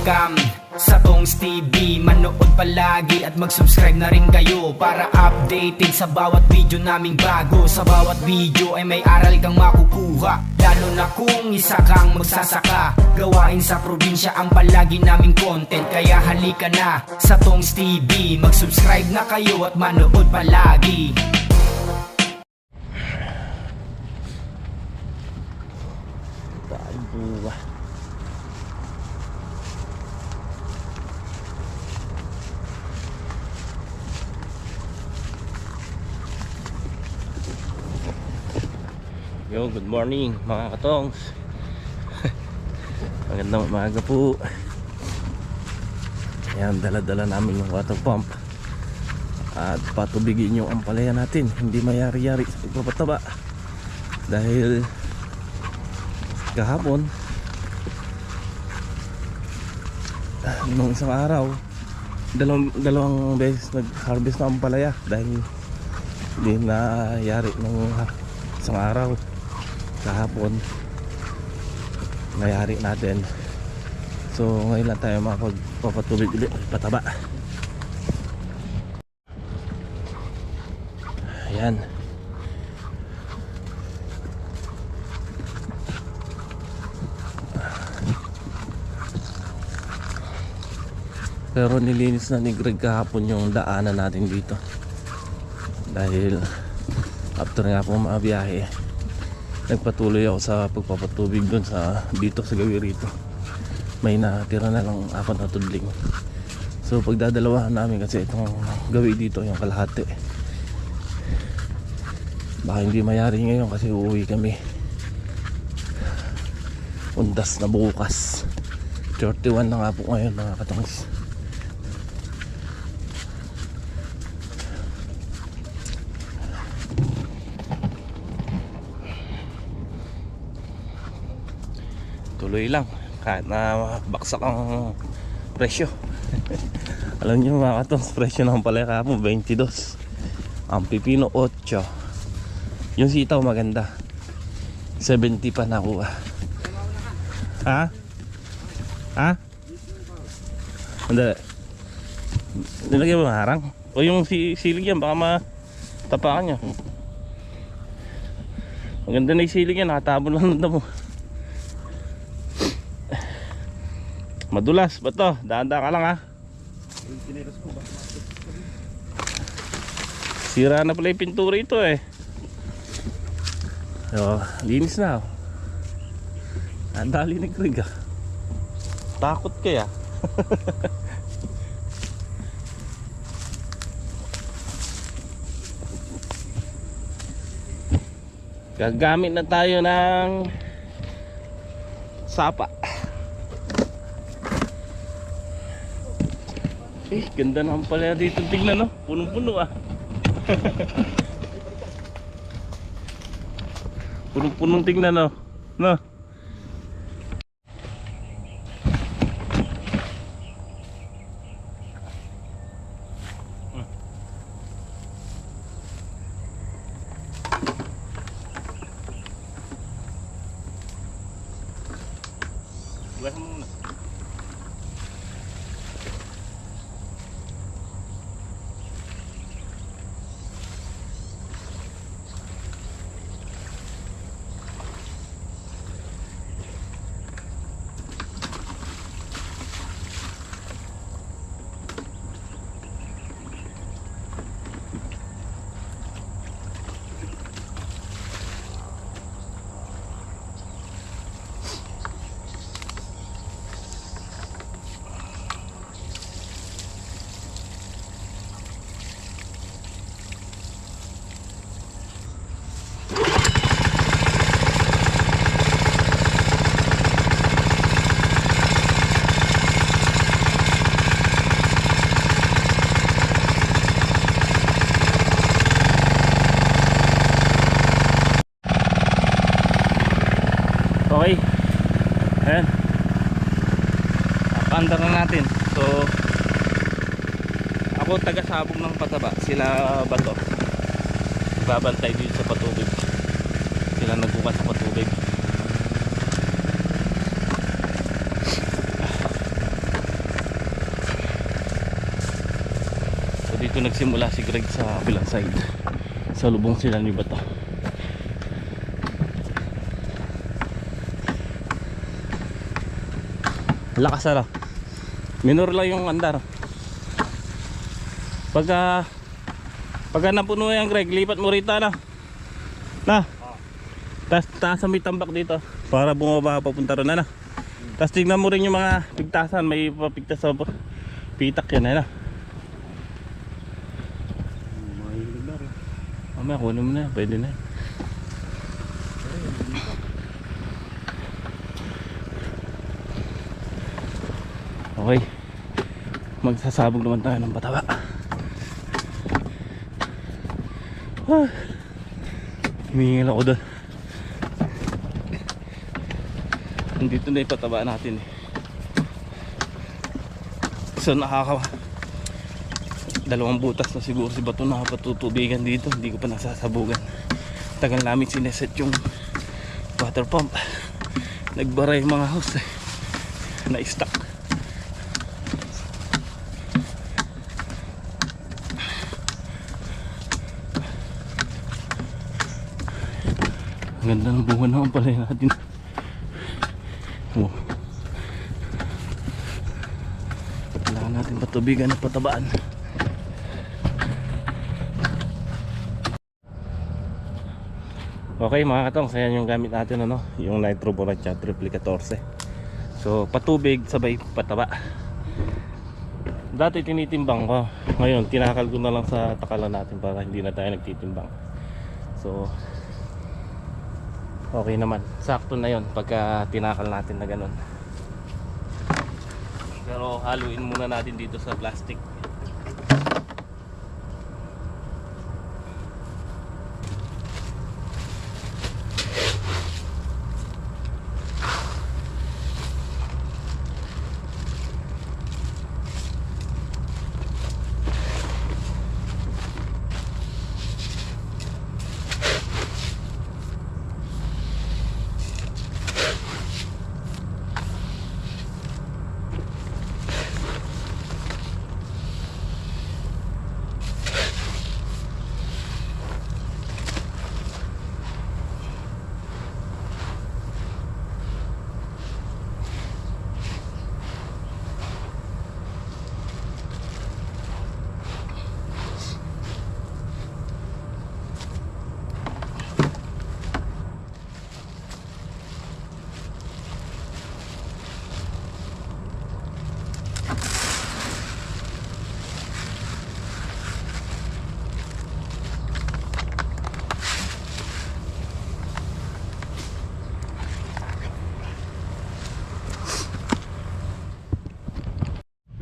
welcome sa Tongs TV. Manood palagi at mag-subscribe na rin kayo para updated sa bawat video naming bago. Sa bawat video ay may aral kang makukuha, lalo na kung isa kang magsasaka. Gawain sa probinsya ang palagi naming content, kaya halika na sa Tongs TV. Mag-subscribe na kayo at manood palagi. Buwa. Yo, good morning mga katongs. Magandang umaga po. Ayan, dala-dala namin yung water pump at patubigin yung ampalaya natin. Hindi mayari-yari sa pagpapataba dahil kahapon nung isang araw dalawang beses nag-harvest na ampalaya dahil hindi nayari nung isang araw. Kahapon nayari natin, so ngayon lang tayo makapagpapatubig ulit, pataba. Ayan, pero nilinis na ni Greg kahapon yung daanan natin dito dahil after nga po mabiyahe, nagpatuloy ako sa pagpapatubig dun sa dito sa gawi rito. May natira na lang 4 na tudling, so pagdadalawahan namin kasi itong gawi dito yung kalahati. Baka hindi mayari ngayon kasi uuwi kami undas na bukas. 31 na nga po ngayon mga katongs. Tuloy lang kahit na baksak ang presyo. Alam niyo mga katongs, presyo ng palaya kahapon 22, ang pipino 8, yung sitaw maganda 70 pa nakuha. Ha? Ha? Hindi, nilagyan mo harang o yung silig yan, baka matapakan niya. Maganda na yung silig yan, nakatabon lang ng damo. Madulas ba to? Daan-daan ka lang ha. Sira na pala yung pintura ito eh. So, linis na oh. Ang dali ni Greg ah. Takot kaya. Gagamit na tayo ng sapa. Ganda naman pala dito, tignan no, punong-puno ah. Punong-punong tignan no. No. Bukas mo muna. Okay, ayan, napandar na natin. So ako taga-sabog ng pataba, sila bato babantay dito sa patubig, sila nagbukas sa patubig. nagsimula si Greg sa kabilang side. Sa lubong sila ni Bato. Lakas na. Minor lang yung andar. Pagka napuno yan, Greg, lipat mo rito na. Taas sa may tambak dito para bumaba papunta ron na. Tapos tignan mo rin yung mga pigtasan, may papigtas sa pitak yan na. Mamaya kunin mo na, pwede na. Okay, magsasabog naman tayo ng pataba. Humingil ako doon. Dito na ipataba natin eh. So dalawang butas na siguro si Bato nakapatutubigan dito. Hindi ko pa nasasabugan. Tagal namin sineset yung water pump. Nagbara yung mga house eh. Na-stuck. Ang ganda ng bunga naman pala natin. Oh. Kailangan natin patubigan at patabaan. Okay mga katong, ayan yung gamit natin ano, yung Nitro Borracha Triple 14. So patubig sabay pataba. Dati tinitimbang ko, ngayon tinakal ko na lang sa takalan natin para hindi na tayo nagtitimbang. So okay naman, sakto na yon pagka tinakal natin na ganun. Pero haluin muna natin dito sa plastic.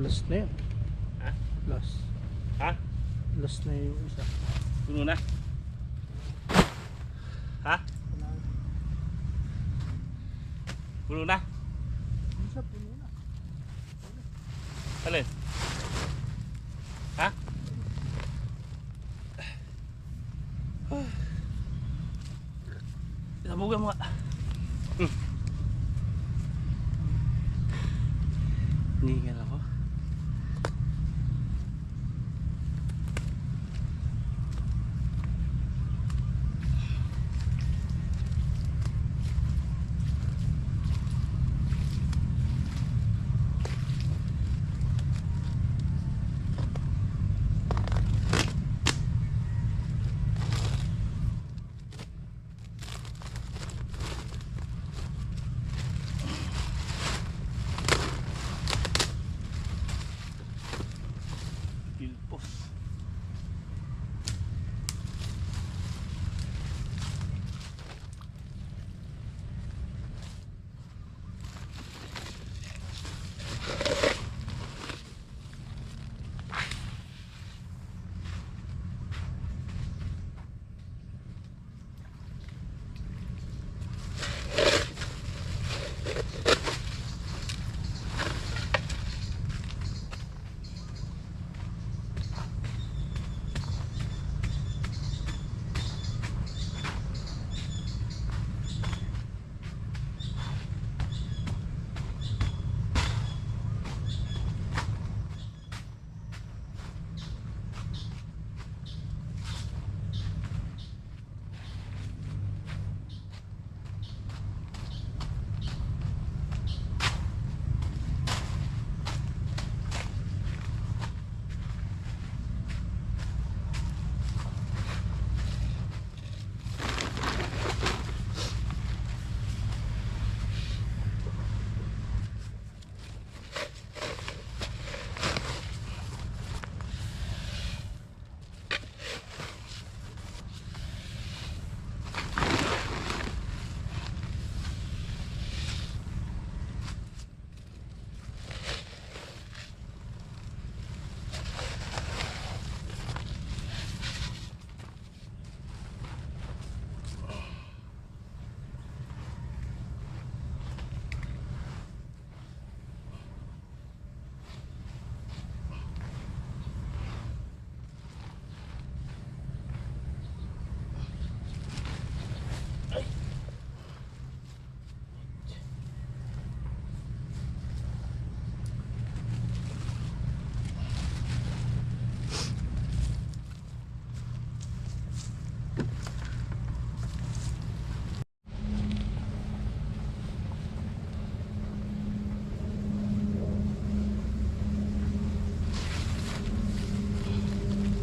Lost na yun. Ha? Lost. Ha? Lost na yung isa. Puno na? Ha? Puno na? Isa puno na. Alin? Ha? Sabugan mo nga. Hinihingal ako.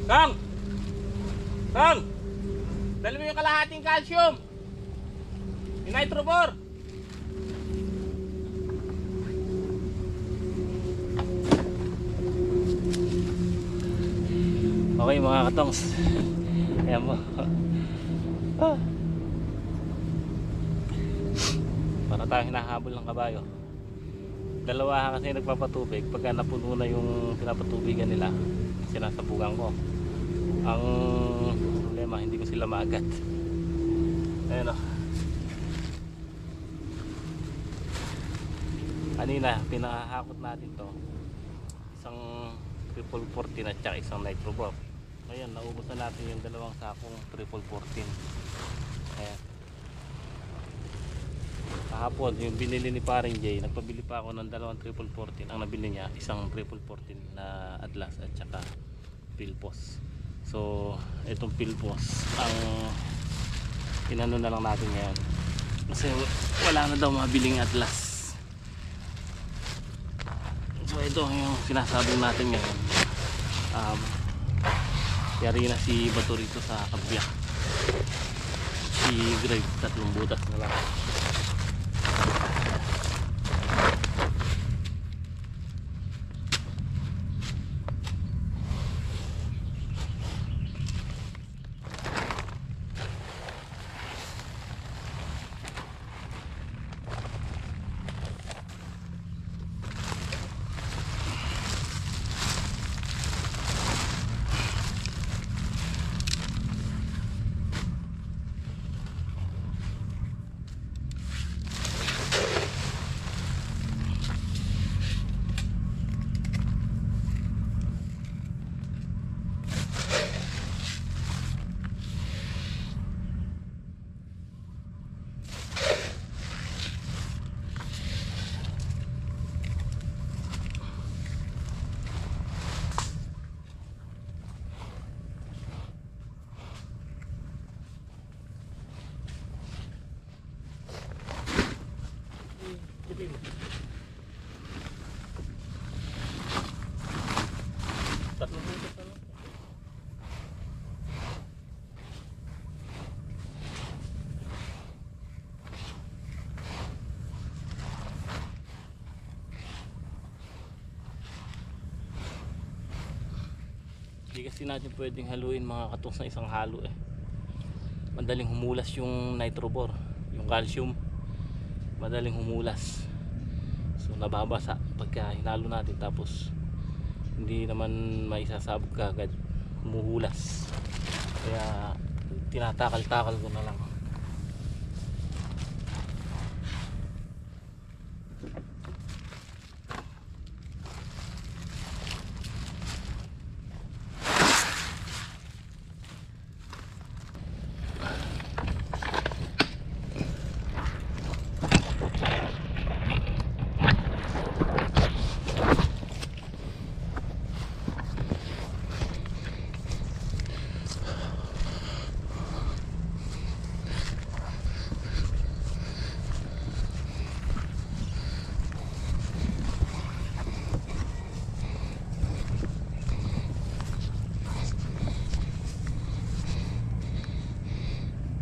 Kang! Kang! Dali mo yung kalahating calcium! Yung nitrobor! Okay mga katongs. Ayan mo. Para tayong hinahabol ng kabayo. Dalawa kasi nagpapatubig. Pagka napuno na yung pinapatubigan nila, sinasabugan ko. Ang problema, hindi ko sila maagat. Ayan o. Kanina, pinahakot natin to. Isang triple 14 at saka isang nitrobor. Ngayon, naubos na natin yung dalawang sakong triple 14. Ayan. Kahapon, yung binili ni paring Jay, nagpabili pa ako ng dalawang triple 14. Ang nabili niya, isang triple 14 na Atlas at saka Pilpos. So, itong Pilpos, ang inano na lang natin ngayon. Kasi wala na daw mabiling Atlas. So, ito yung sinasabing natin ngayon. Yari na si Bato rito sa Kabiyak. Si Greg, 3 butas na lang. Hindi kasi natin pwedeng haluin mga katungs na isang halo eh. Madaling humulas yung nitrobor, yung calcium. Madaling humulas. So nababasa pagka hinalo natin, tapos hindi naman maisasabog kagad, humuhulas. Kaya tinatakal-takal ko na lang.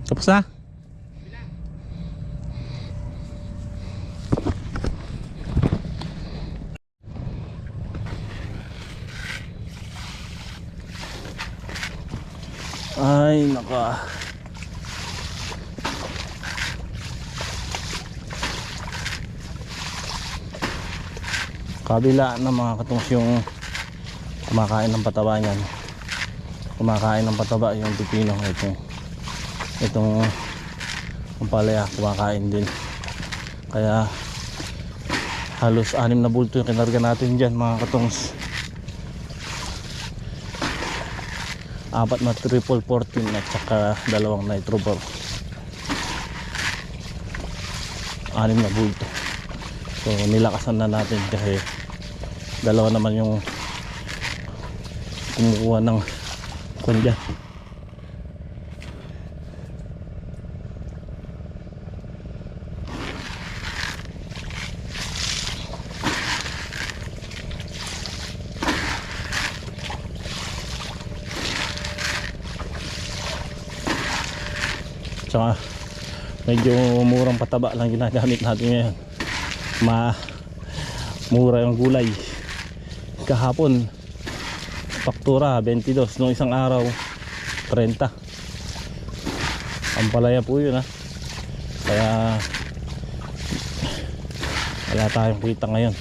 Tapos na? Ay, naka. Kabila na mga katungs yung kumakain ng pataba niyan. Kumakain ng pataba yung pipino. Itong palaya kumakain din. Kaya halos 6 na bulto yung kinarga natin dyan mga katungs. 4 na triple 14 at saka 2 nitrobor. 6 na bulto. So nilakasan na natin kasi 2 naman yung kumukuha ng kundya. Tsaka medyo murang pataba lang ginagamit natin ngayon. Mura yung gulay. Kahapon faktura 22, nung isang araw 30. Ang palaya po yun, ha. Kaya wala tayong kita ngayon.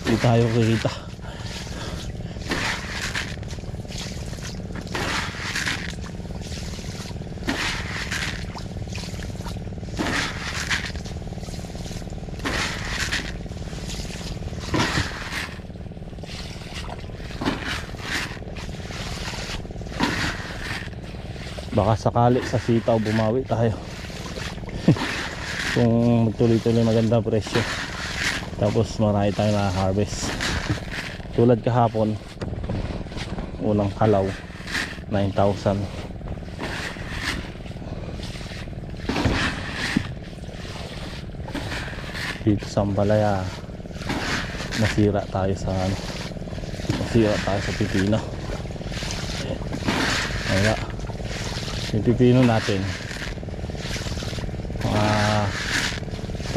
Hindi tayo kikita. Baka sakali sa sitaw bumawi tayo. Kung magtuloy-tuloy maganda presyo, tapos marami tayong na-harvest. Tulad kahapon, unang kalaw 9,000. Dito sa Ampalaya nasira tayo sa pipino. Wala. Yung pipino natin mga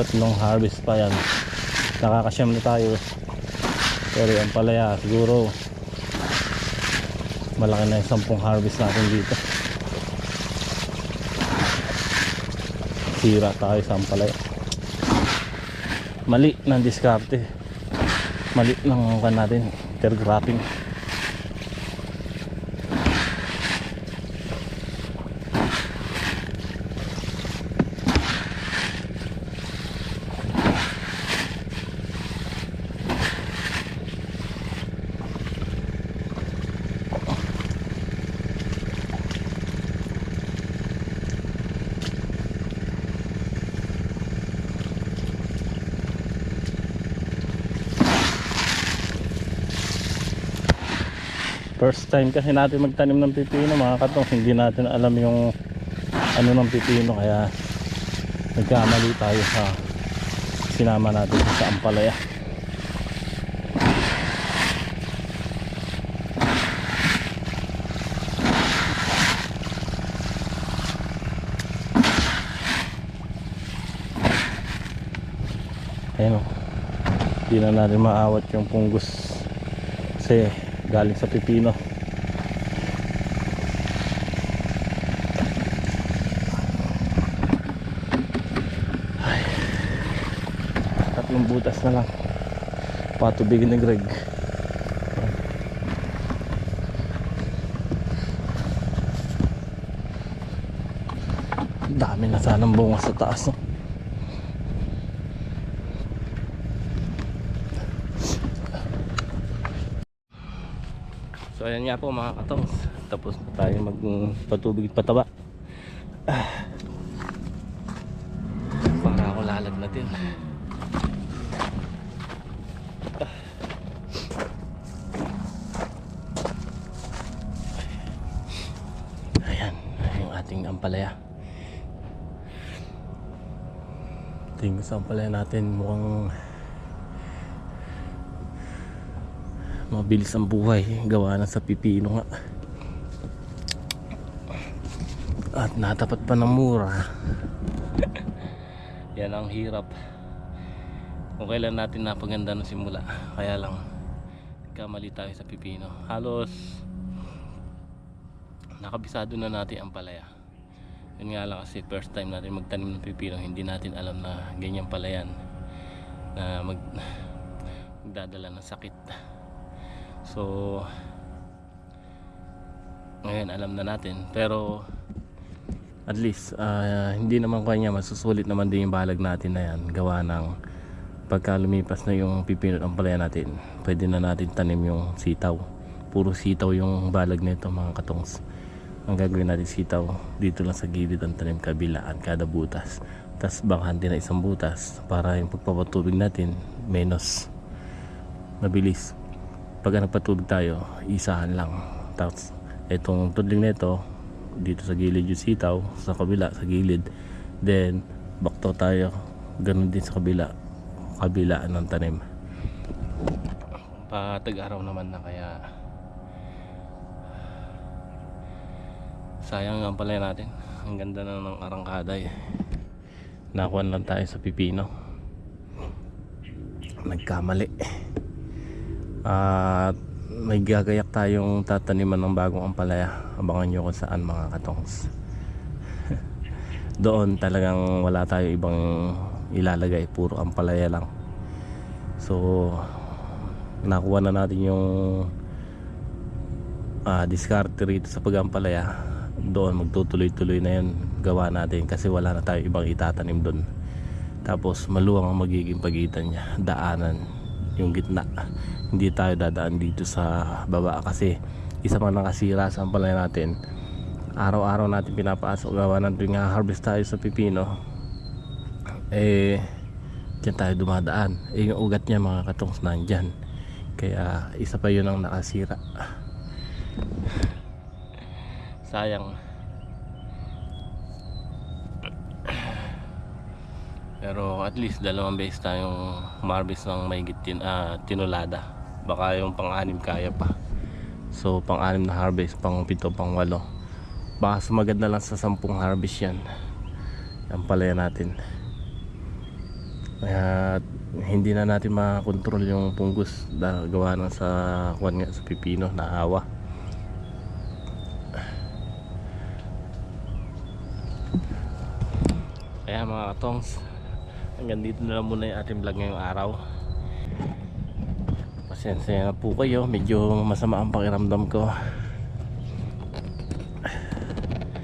3 harvest pa yan, nakakasyam na tayo. Pero yung Ampalaya siguro malaki na yung 10 harvest natin dito. Sira tayo sa Ampalaya. Mali ng diskarte, mali ng kan natin, intercropping. First time kasi natin magtanim ng pipino, mga katong. Hindi natin alam yung ano ng pipino, kaya nagkamali tayo sa sinama natin sa Ampalaya. Ayun o, hindi na natin maawat yung punggos kasi galing sa pipino. Ay, 3 butas na lang patubigin ni Greg. Dami na sanang bunga sa taas, no? So ayan nga po mga katongs, tapos na tayo magpatubig at pataba. Para ako lalagnatin. Ayan yung ating Ampalaya. Tingin sa Ampalaya natin, mukhang mabilis ang buhay, gawa na sa pipino nga. At natapat pa ng mura. Yan ang hirap kung kailan natin napaganda ng simula. Kaya lang nagkamali tayo sa pipino. Halos nakabisado na natin ang Ampalaya. Yun nga lang kasi first time natin magtanim ng pipino, hindi natin alam na ganyan pala yan, na magdadala ng sakit. So ngayon alam na natin, pero at least hindi naman kanya masusulit naman din yung balag natin na yan, gawa ng pagka lumipas na yung pipino at Ampalaya natin, pwede na natin tanim yung sitaw. Puro sitaw yung balag nito mga katongs. Ang gagawin natin sitaw, dito lang sa gilid ang tanim, kabilaan kada butas, tas bakante na isang butas para yung pagpapatubig natin menos mabilis. Pag nagpatubig tayo, isahan lang. Tapos itong tudling nito dito sa gilid yung sitaw, sa kabila sa gilid, then bakto tayo, ganun din sa kabilaan ng tanim. Patag-araw naman na, kaya sayang ang Ampalaya natin. Ang ganda na ng arangkaday. Nakuha lang tayo sa pipino. Nagkamali. At may gagayak tayong tataniman ng bagong ampalaya. Abangan nyo kung saan mga katongs. Doon talagang wala tayo ibang ilalagay, puro ampalaya lang. So nakuha na natin yung diskarte rito sa pag-ampalaya. Doon magtutuloy-tuloy na yun gawa natin kasi wala na tayo ibang itatanim doon. Tapos maluwang ang magiging pagitan niya, daanan yung gitna. Hindi tayo dadaan dito sa baba kasi isa pa nakasira sa ampalaya natin. Araw-araw natin pinapasok gawa natin nga harvest tayo sa pipino. Diyan tayo dumadaan. Yung ugat niya mga katongs nandyan. Kaya isa pa yun ang nakasira. Sayang. Pero at least 2 beses tayong harvest ng mahigit tinulada. Baka yung pang-anim kaya pa. So pang-anim na harvest, pang-7, pang-8. Baka sumagad na lang sa 10 harvest yan. Ang palaya natin. Kaya hindi na natin makontrol yung punggos dahil gawa na sa kuwan nga sa pipino na hawa. Kaya mga katongs, hanggang dito na lang muna yung ating vlog ngayong araw. Pasensya na po kayo, medyo masama ang pakiramdam ko.